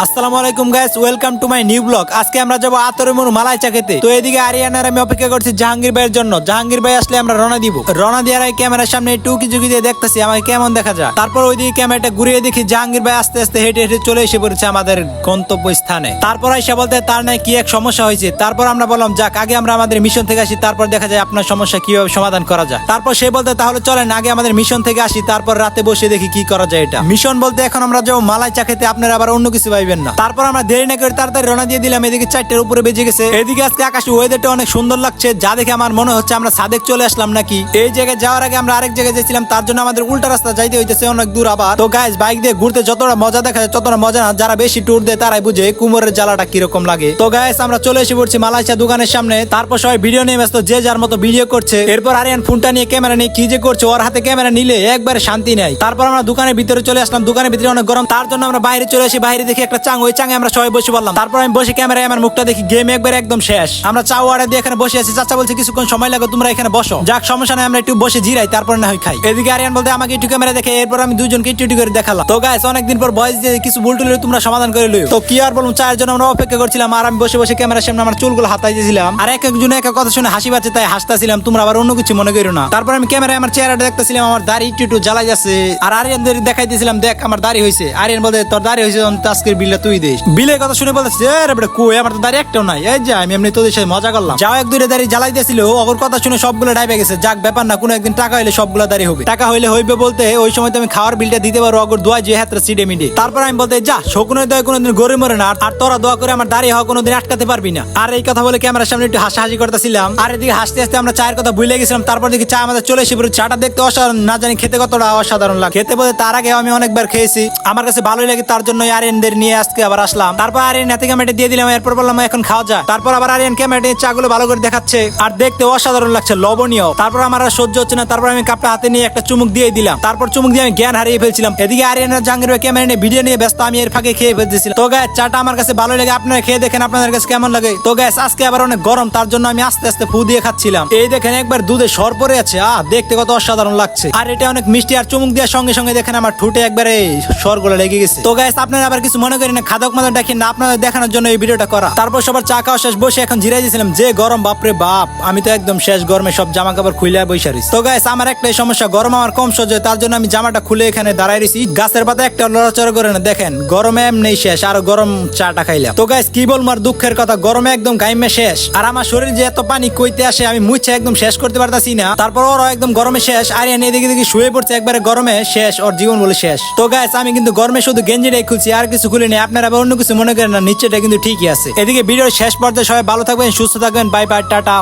আসসালামু আলাইকুম guys, welcome to my new blog. আজকে আমরা যাবো আতরেমুর মালাই চা খেতে। তো এদিকে আরিয়ানার আমি অপেক্ষা করছি জাহাঙ্গীর ভাইয়ের জন্য। জাহাঙ্গীর ভাই আসলে আমরা রওনা দিব। রওনা দেওয়ার আগে ক্যামেরার সামনে একটু উকি ঝুঁকি দিয়ে দেখতেছি আমাকে কেমন দেখা যায়। তারপর ওইদিকে ক্যামেরাটা ঘুরিয়ে দেখি জাহাঙ্গীর ভাই আস্তে আস্তে হেঁটে হেঁটে চলে এসে পড়েছে আমাদের গন্তব্য স্থানে। তারপর এসে বলতে তার নাই কি এক সমস্যা হয়েছে। তারপর আমরা বললাম যাক আগে আমরা আমাদের মিশন থেকে আসি, তারপর দেখা যায় আপনার সমস্যা কিভাবে সমাধান করা যায়। তারপর সে বলতে তাহলে চলেন আগে আমাদের মিশন থেকে আসি, তারপর রাতে বসে দেখি কি করা যায়। এটা মিশন বলতে এখন আমরা যাবো মালাই চা খেতে, আপনারা আবার অন্য কিছু পাইবেন না। তারপর আমরা দেরি না করে তাড়াতাড়ি রওনা দিয়ে দিলাম। এদিকে 4টার উপরে বেজে গেছে। এদিকে আজকে আকাশে ওয়েদারটা অনেক সুন্দর লাগছে, যা দেখে আমার মনে হচ্ছে আমরা সাদেক চলে আসলাম নাকি। এই জায়গায় যাওয়ার আগে আমরা আরেক জায়গায় গেছিলাম, তার জন্য আমাদের উল্টা রাস্তা যাইতে হইতেছে অনেক দূর আবার। তো গাইস, বাইক দিয়ে ঘুরতে যতটা মজা দেখা যায় ততটা মজা না, যারা বেশি ট্যুর দেয় তারাই বুঝে কুমোরের জ্বালাটা কিরকম লাগে। তো গাইস, আমরা চলে এসে পড়ছি মালয়েশিয়া দোকানের সামনে। তারপর সবাই ভিডিও নিয়ে ব্যস্ত, যে যার মতো ভিডিও করছে। এরপর আরিয়ান ফোনটা নিয়ে ক্যামেরা নিয়ে কি যে করছে, ওর হাতে ক্যামেরা নিলে একবারে শান্তি নাই। তারপর আমরা দোকানের ভিতরে চলে আসলাম। দোকানের ভিতরে অনেক গরম, তার জন্য আমরা বাইরে চলে আসি। বাইরে দেখি একটা চাং, ওই চাঙে আমরা সবাই বসে বললাম। তারপর আমি বসে ক্যামেরায় আমার মুখটা দেখি, গেম একবার একদম শেষ। আমরা চা অর্ডার দিয়ে এখানে বসে আছি। চাচা বলছে কিছুক্ষণ সময় লাগে, তোমরা এখানে বসো। যাক সমস্যা নাই, আমরা একটু বসে জিরাই, তারপর না হয় খাই। এদিকে আরিয়ান বলতে আমাকে একটু ক্যামেরা দেখে, এরপর আমি দুজনকে একটু করে দেখালাম। তো গাইস, অনেকদিন পর ভয়েস দিয়ে কিছু ভুল টুল তোমরা সমাধান করে লইও। তো কি আর বলুন, চায়ের জন্য আমরা অপেক্ষা করছিলাম, আর আমি বসে বসে ক্যামেরার সামনে আমার চুলগুলো হাতাই দিয়েছিলাম। আর এক একজন এক এক কথা শুনে হাসি পাচ্ছে, তাই হাসতাছিলাম। তোমরা আবার অন্য কিছু মনে করো না। তারপর আমি ক্যামেরায় আমার চেহারাটা দেখতেছিলাম, আমার দাড়ি একটু একটু জ্বালাই যাচ্ছে। আর আরিয়ানদের দেখাই দিয়েছিলাম, দেখ আমার দাড়ি হয়েছে। আরিয়ান বলতে তোর দাড়ি হয়েছে, আজকের বিলটা তুই দিস। বিলের কথা শুনে বলতেছে কই, আমার তো দাড়ি একটাও নাই। এই যে আমি এমনি তোদের সাথে মজা করলাম। যাও এক দুইটা দাড়ি জ্বালাই দিয়েছিল, ওর কথা শুনে সবগুলো ডাইবে গেছে। যাক ব্যাপার না, কোনো একদিন টাকা হইলে সবগুলো দাড়ি হবে। টাকা হইলে হইবে বলতে ওই সময় তো আমি খাওয়ার বিলটা দিতে পারবো, অগর দোয়া যে হাতটা সিডে মিডে। তারপর আমি বলতে যা শকুনের দোয়া কোনোদিন গড়ে মরে না, আর তোরা দোয়া করে আমার দাড়ি হওয়া কোনোদিন আটকাতে পারবি না। আর এই কথা বলে ক্যামেরার সামনে একটু হাসাহাসি করতেছিলাম। আর এদিকে হাসতে হাসতে আমরা চায়ের কথা ভুলে গেছিলাম। তারপর দেখি চা আমাদের চলে এসে পড়ে। চাটা দেখতে অসাধারণ, না জানি খেতে কতটা অসাধারণ লাগে। খেতে বলতে তার আগে আমি অনেকবার খেয়েছি, আমার কাছে ভালোই লাগে, তার জন্য আরিয়ানদের নিয়ে আজকে আবার আসলাম। তারপর আরিয়ান হাতে ক্যামেরাটা দিয়ে দিলাম। এরপর বললাম এখন খাওয়া যায়। তারপর আবার আরিয়ান ক্যামেরাটা চাগুলো ভালো করে দেখাচ্ছে, আর দেখতে অসাধারণ লাগছে, লবণীয়। তারপর আমার আর সহ্য হচ্ছে না, তারপর আমি কাপটা হাতে নিয়ে একটা চুমুক দিয়ে দিলাম। তারপর চুমুক দিয়ে আমি জ্ঞান হারিয়ে ফেলছিলাম। এদিকে আরিয়ান আর জাহাঙ্গীর ভাই ক্যামেরা নিয়ে ভিডিও নিয়ে ব্যস্ত, আমি এর ফাঁকে খেয়ে ফেলতেছিলাম। তো গাইস, চাটা আমার কাছে ভালো লাগে, আপনারা খেয়ে দেখেন আপনাদের কাছে কেমন লাগে। তো গাইস, আজকে আবার অনেক গরম, তার জন্য আমি আস্তে আস্তে ফু দিয়ে খাচ্ছিলাম। এই দেখেন একবার দুধে সর পড়ে আছে, দেখতে কত অসাধারণ লাগছে। আর এটা অনেক মিষ্টি, আর চুমুক দেওয়ার সঙ্গে সঙ্গে দেখেন আমার ঠোঁটে একবারে সরগুলো লেগে গেছে। তো গাইস, আপনারা আবার কিছু মনে করেন না, খাদক মাদক দেখেন না, আপনাদের দেখানোর জন্য এই ভিডিওটা করা। তারপর সবার চা খাওয়া শেষ, বসে এখন জিরাই দিয়েছিলাম। যে গরম, বাপরে বাপ, আমি তো একদম শেষ গরমে সব জামা কাপড় খুলে বসে রয়েছি। তো গাইস, আমার একটাই সমস্যা, গরম আমার কম সহ্য হয়, তার জন্য আমি জামাটা খুলে এখানে দাঁড়াই রয়েছি। গাছের পাতা একটা লড়াচড়া করে না, দেখেন গরমে এমনি শেষ, আর গরম চাটা খাইলাম। তো গাইস, কি বলবো আর দুঃখের কথা, গরমে একদম গাইমে শেষ। আর আমার শরীর যে এত পানি কইতে আসে, আমি মুছে একদম শেষ করতে পারতাছি না। তারপর ওরা একদম গরমে শেষ। আরিয়ান এদিকে দেখি শুয়ে পড়ছে, একবারে গরমে শেষ, ওর জীবন বলে শেষ। তো গাইস, আমি কিন্তু গরমে শুধু গেঞ্জিটাই খুলছি, আর কিছু খুলিনি। আপনারা আবার অন্য কিছু মনে করেন না, নিচেটা কিন্তু ঠিকই আছে। এদিকে ভিডিওর শেষ পর্যায়ে সবাই ভালো থাকবেন, সুস্থ থাকবেন, বাই বাই, টাটা।